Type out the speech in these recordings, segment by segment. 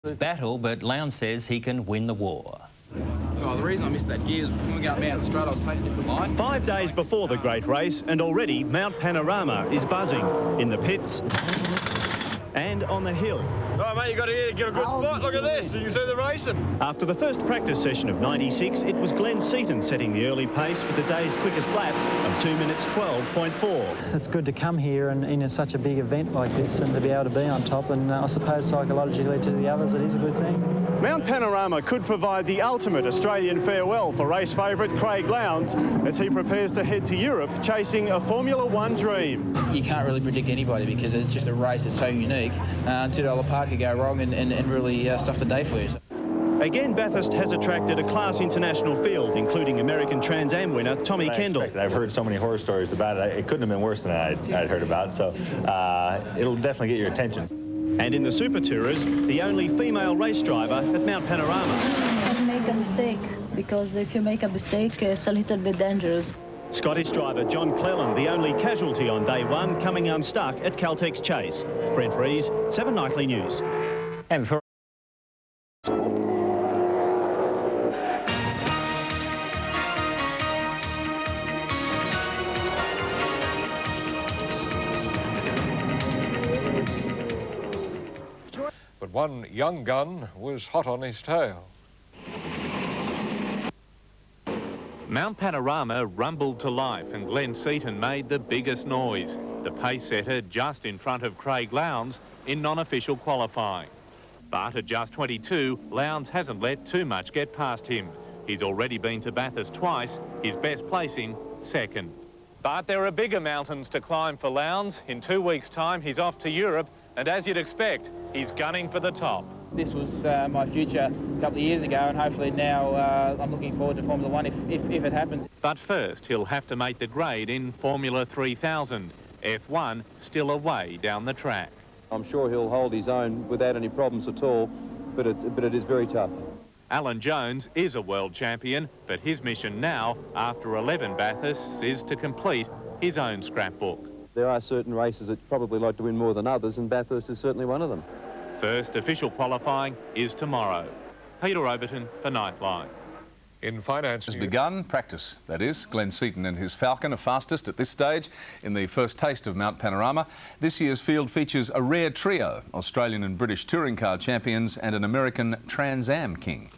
It's battle, but Lowndes says he can win the war. Oh, the reason I missed that gear is because when we go up Mountain Straight, I was taking a different line. 5 days before the great race, and already Mount Panorama is buzzing in the pits and on the hill. Oh, mate, you got to get a good spot. Look at this. You can see the racing. After the first practice session of 96, it was Glenn Seaton setting the early pace with the day's quickest lap of 2 minutes 12.4. It's good to come here and in such a big event like this and to be able to be on top, and I suppose psychologically to the others it is a good thing. Mount Panorama could provide the ultimate Australian farewell for race favourite Craig Lowndes as he prepares to head to Europe chasing a Formula One dream. You can't really predict anybody because it's just a race that's so unique. $2 part could go wrong and really stuff the day for you. Again, Bathurst has attracted a class international field, including American Trans Am winner Tommy Kendall. I've heard so many horror stories about it. It couldn't have been worse than I'd heard about, so it'll definitely get your attention. And in the Super Tourers, the only female race driver at Mount Panorama. Don't make a mistake, because if you make a mistake, it's a little bit dangerous. Scottish driver John Cleland, the only casualty on day one, coming unstuck at Caltex Chase. Brent Rees, 7 Nightly News. And for But one young gun was hot on his tail. Mount Panorama rumbled to life and Glenn Seaton made the biggest noise. The pace setter just in front of Craig Lowndes in non-official qualifying. But at just 22, Lowndes hasn't let too much get past him. He's already been to Bathurst twice, his best placing second. But there are bigger mountains to climb for Lowndes. In 2 weeks' time, he's off to Europe, and as you'd expect, he's gunning for the top. This was my future a couple of years ago, and hopefully now I'm looking forward to Formula One if it happens. But first, he'll have to make the grade in Formula 3000. F1 still a way down the track. I'm sure he'll hold his own without any problems at all, but it is very tough. Alan Jones is a world champion, but his mission now, after 11 Bathursts, is to complete his own scrapbook. There are certain races that probably like to win more than others, and Bathurst is certainly one of them. First official qualifying is tomorrow. Peter Overton for Nightline. In finance has begun practice, that is. Glenn Seaton and his Falcon are fastest at this stage in the first taste of Mount Panorama. This year's field features a rare trio, Australian and British touring car champions and an American Trans Am king.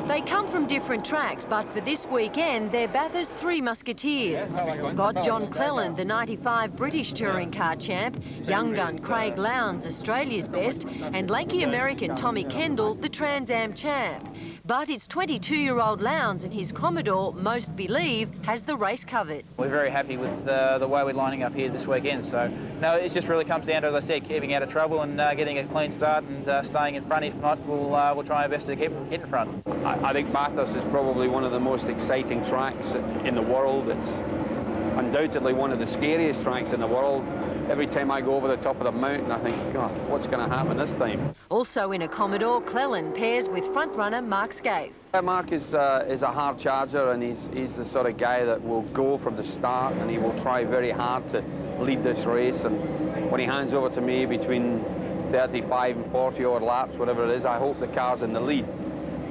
They come from different tracks, but for this weekend, they're Bathurst Three Musketeers. Scott John Cleland, the 95 British touring car champ, young gun Craig Lowndes, Australia's best, and lanky American Tommy Kendall, the Trans Am champ. But it's 22-year-old Lowndes and his Commodore, most believe, has the race covered. We're very happy with the way we're lining up here this weekend. So, no, it just really comes down to, as I said, keeping out of trouble and getting a clean start and staying in front. If not, we'll try our best to get in front. I think Bathurst is probably one of the most exciting tracks in the world. It's undoubtedly one of the scariest tracks in the world. Every time I go over the top of the mountain, I think, God, what's going to happen this time? Also in a Commodore, Cleland pairs with front-runner Mark Scaife. Mark is a hard charger, and he's the sort of guy that will go from the start, and he will try very hard to lead this race. And when he hands over to me between 35 and 40 odd laps, whatever it is, I hope the car's in the lead.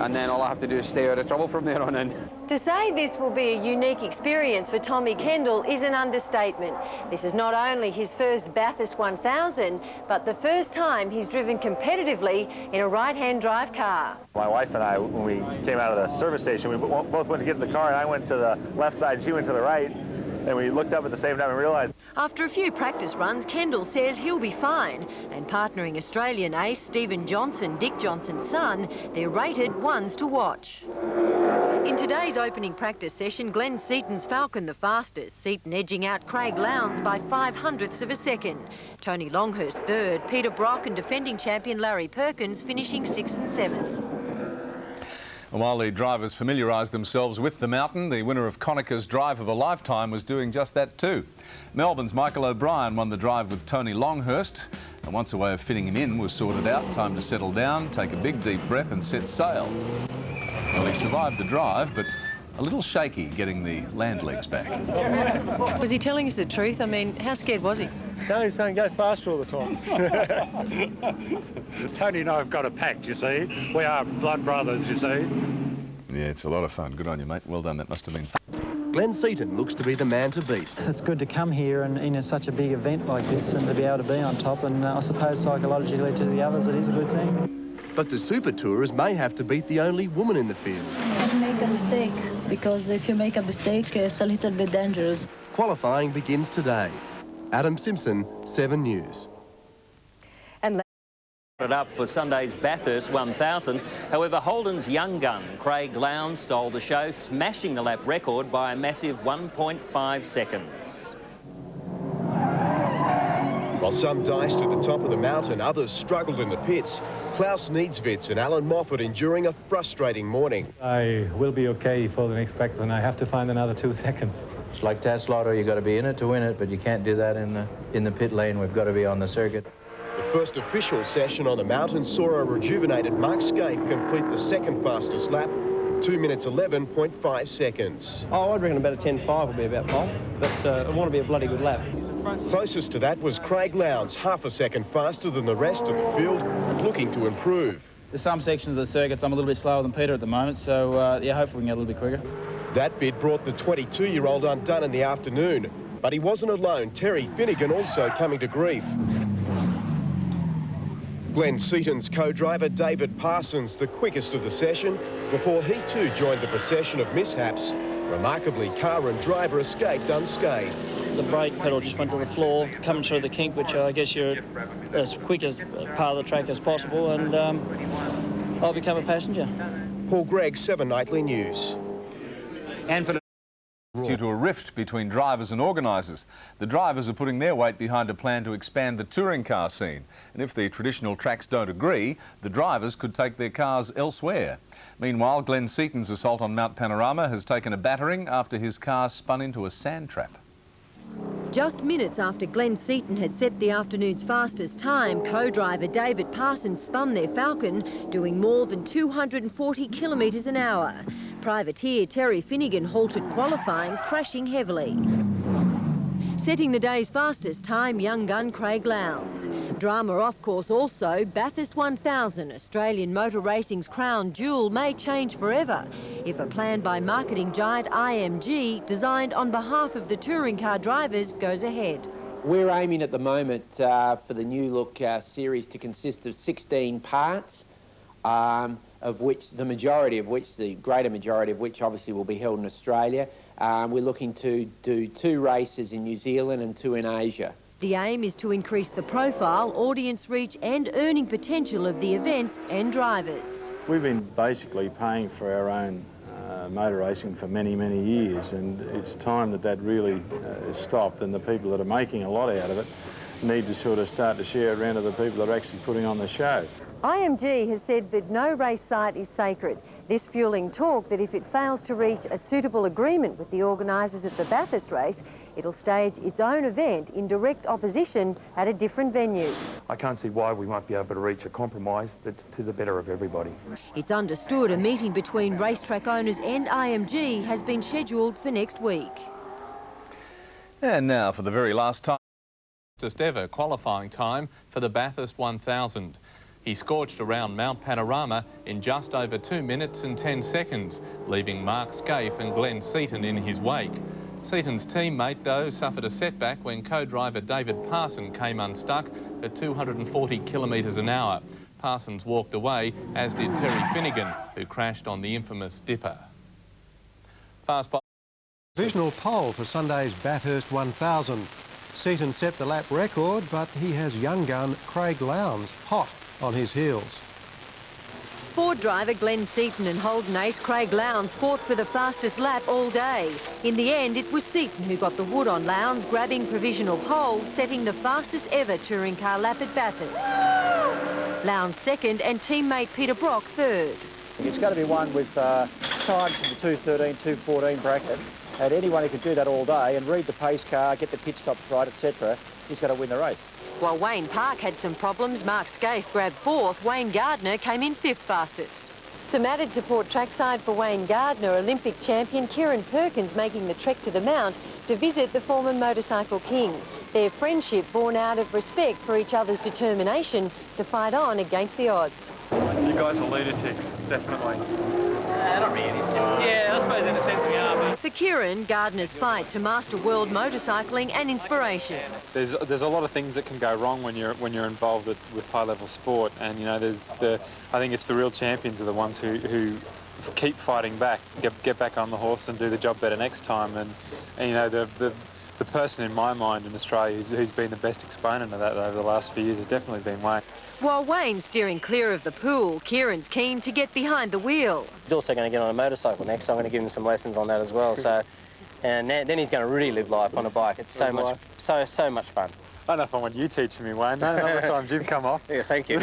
And then all I have to do is stay out of trouble from there on in. To say this will be a unique experience for Tommy Kendall is an understatement. This is not only his first Bathurst 1000, but the first time he's driven competitively in a right-hand drive car. My wife and I, when we came out of the service station, we both went to get in the car, and I went to the left side, she went to the right. And we looked up at the same time and realised. After a few practice runs, Kendall says he'll be fine. And partnering Australian ace Stephen Johnson, Dick Johnson's son, they're rated ones to watch. In today's opening practice session, Glenn Seaton's Falcon the fastest, Seaton edging out Craig Lowndes by 0.05 of a second. Tony Longhurst third, Peter Brock and defending champion Larry Perkins finishing 6th and 7th. And while the drivers familiarised themselves with the mountain, the winner of Conacher's Drive of a Lifetime was doing just that too. Melbourne's Michael O'Brien won the drive with Tony Longhurst, and once a way of fitting him in was sorted out, time to settle down, take a big deep breath and set sail. Well, he survived the drive, but a little shaky getting the land legs back. Was he telling us the truth? I mean, how scared was he? No, he's saying go faster all the time. Tony and I have got a pact, you see. We are blood brothers, you see. Yeah, it's a lot of fun. Good on you, mate. Well done. That must have been fun. Glenn Seaton looks to be the man to beat. It's good to come here and in such a big event like this and to be able to be on top, and I suppose psychologically to the others it is a good thing. But the Super Tourers may have to beat the only woman in the field. Don't make a mistake, because if you make a mistake, it's a little bit dangerous. Qualifying begins today. Adam Simpson, 7 News. And it up for Sunday's Bathurst 1000. However, Holden's young gun, Craig Lowndes, stole the show, smashing the lap record by a massive 1.5 seconds. While some diced at the top of the mountain, others struggled in the pits. Klaus Needswitz and Alan Moffat enduring a frustrating morning. I will be okay for the next practice, and I have to find another 2 seconds. It's like Taslaughter, you've got to be in it to win it, but you can't do that in the pit lane. We've got to be on the circuit. The first official session on the mountain saw a rejuvenated Mark Scaife complete the second fastest lap, 2 minutes 11.5 seconds. Oh, I'd reckon about a 10.5 will be about pole, but I want to be a bloody good lap. Closest to that was Craig Lowndes, half a second faster than the rest of the field, looking to improve. There's some sections of the circuits I'm a little bit slower than Peter at the moment, so yeah, hopefully we can get a little bit quicker. That bid brought the 22-year-old undone in the afternoon, but he wasn't alone. Terry Finnegan also coming to grief. Glenn Seaton's co-driver David Parsons, the quickest of the session, before he too joined the procession of mishaps. Remarkably, car and driver escaped unscathed. The brake pedal just went to the floor, coming through the kink, which I guess you're as quick as part of the track as possible, and I'll become a passenger. Paul Gregg, 7 Nightly News. And for due to a rift between drivers and organisers. The drivers are putting their weight behind a plan to expand the touring car scene. And if the traditional tracks don't agree, the drivers could take their cars elsewhere. Meanwhile, Glenn Seaton's assault on Mount Panorama has taken a battering after his car spun into a sand trap. Just minutes after Glenn Seaton had set the afternoon's fastest time, co-driver David Parsons spun their Falcon, doing more than 240 kilometres an hour. Privateer Terry Finnegan halted qualifying, crashing heavily. Setting the day's fastest time, young gun Craig Lowndes. Drama off course also, Bathurst 1000, Australian motor racing's crown jewel, may change forever if a plan by marketing giant IMG, designed on behalf of the touring car drivers, goes ahead. We're aiming at the moment for the new look series to consist of 16 parts, of which the greater majority of which obviously will be held in Australia. We're looking to do 2 races in New Zealand and 2 in Asia. The aim is to increase the profile, audience reach and earning potential of the events and drivers. We've been basically paying for our own motor racing for many, many years, and it's time that really is stopped, and the people that are making a lot out of it need to sort of start to share it around to the people that are actually putting on the show. IMG has said that no race site is sacred. This fuelling talk that if it fails to reach a suitable agreement with the organisers of the Bathurst race, it'll stage its own event in direct opposition at a different venue. I can't see why we might be able to reach a compromise that's to the better of everybody. It's understood a meeting between racetrack owners and IMG has been scheduled for next week. And now for the very last time. Fastest ever qualifying time for the Bathurst 1000. He scorched around Mount Panorama in just over 2 minutes and 10 seconds, leaving Mark Scaife and Glenn Seaton in his wake. Seaton's teammate, though, suffered a setback when co-driver David Parsons came unstuck at 240 kilometres an hour. Parsons walked away, as did Terry Finnegan, who crashed on the infamous Dipper. Fast by Provisional pole for Sunday's Bathurst 1000. Seaton set the lap record, but he has young gun Craig Lowndes hot on his heels. Ford driver Glenn Seaton and Holden ace Craig Lowndes fought for the fastest lap all day. In the end, it was Seaton who got the wood on Lowndes, grabbing provisional pole, setting the fastest ever touring car lap at Bathurst. Lowndes second and teammate Peter Brock third. It's going to be one with times in the 2:13, 2:14 bracket. And anyone who can do that all day and read the pace car, get the pit stops right, etc., he's going to win the race. While Wayne Park had some problems, Mark Scaife grabbed fourth. Wayne Gardner came in fifth fastest. Some added support trackside for Wayne Gardner, Olympic champion Kieran Perkins making the trek to the Mount to visit the former motorcycle king. Their friendship born out of respect for each other's determination to fight on against the odds. You guys are lunatics, definitely. Not really, it's just, yeah, I suppose in a sense we are, but... For Kieran, Gardner's fight to master world motorcycling and inspiration. There's a lot of things that can go wrong when you're involved with high-level sport, and you know I think it's the real champions are the ones who keep fighting back, get back on the horse and do the job better next time, and you know the person in my mind in Australia who's been the best exponent of that over the last few years has definitely been Wayne. While Wayne's steering clear of the pool, Kieran's keen to get behind the wheel. He's also going to get on a motorcycle next, so I'm going to give him some lessons on that as well. So, and then he's going to really live life on a bike. It's so much fun. I don't know if I want you teaching me, Wayne. No, not the times you've come off. Yeah, thank you.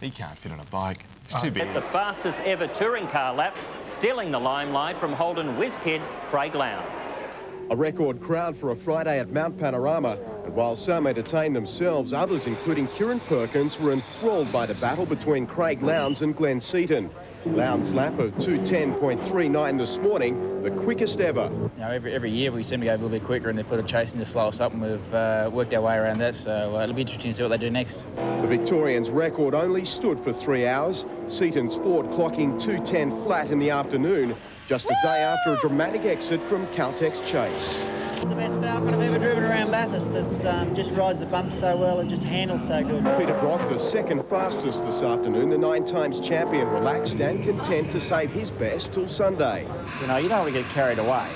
He can't fit on a bike. He's too big. At the fastest ever touring car lap, stealing the limelight from Holden whiz kid Craig Lowndes. A record crowd for a Friday at Mount Panorama, and while some entertained themselves, others, including Kieran Perkins, were enthralled by the battle between Craig Lowndes and Glenn Seaton. Lowndes' lap of 2:10.39 this morning, the quickest ever. You know, every year we seem to go a little bit quicker, and they put a chasing to slow us up, and we've worked our way around that, so it'll be interesting to see what they do next. The Victorian's record only stood for 3 hours, Seaton's Ford clocking 2:10 flat in the afternoon, just a day after a dramatic exit from Caltex Chase. It's the best Falcon I've ever driven around Bathurst. It's just rides the bumps so well and just handles so good. Peter Brock, the second fastest this afternoon, the 9-times champion, relaxed and content to save his best till Sunday. You know, you don't want to get carried away.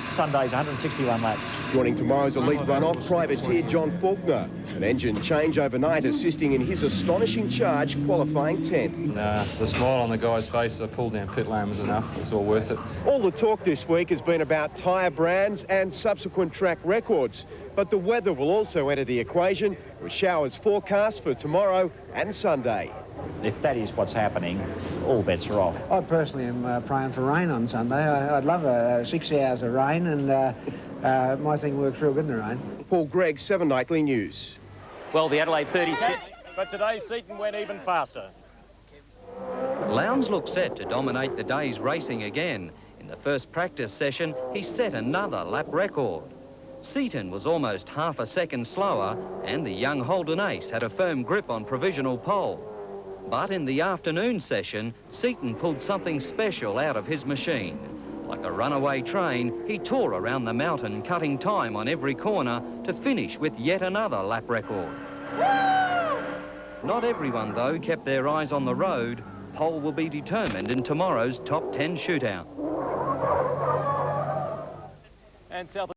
Sunday's 161 laps. Joining tomorrow's elite runoff, privateer John Faulkner. An engine change overnight assisting in his astonishing charge, qualifying 10th. The smile on the guy's face as I pulled down pit lane was enough. It was all worth it. All the talk this week has been about tyre brands and subsequent track records. But the weather will also enter the equation, with showers forecast for tomorrow and Sunday. If that is what's happening, all bets are off. I personally am praying for rain on Sunday. I'd love 6 hours of rain, and my thing works real good in the rain. Paul Gregg, 7 Nightly News. Well, the Adelaide 30... But today Seaton went even faster. Lowndes looks set to dominate the day's racing again. In the first practice session, he set another lap record. Seaton was almost half a second slower, and the young Holden ace had a firm grip on provisional pole. But in the afternoon session, Seaton pulled something special out of his machine. Like a runaway train, he tore around the mountain, cutting time on every corner to finish with yet another lap record. Not everyone, though, kept their eyes on the road. Pole will be determined in tomorrow's top 10 shootout. And South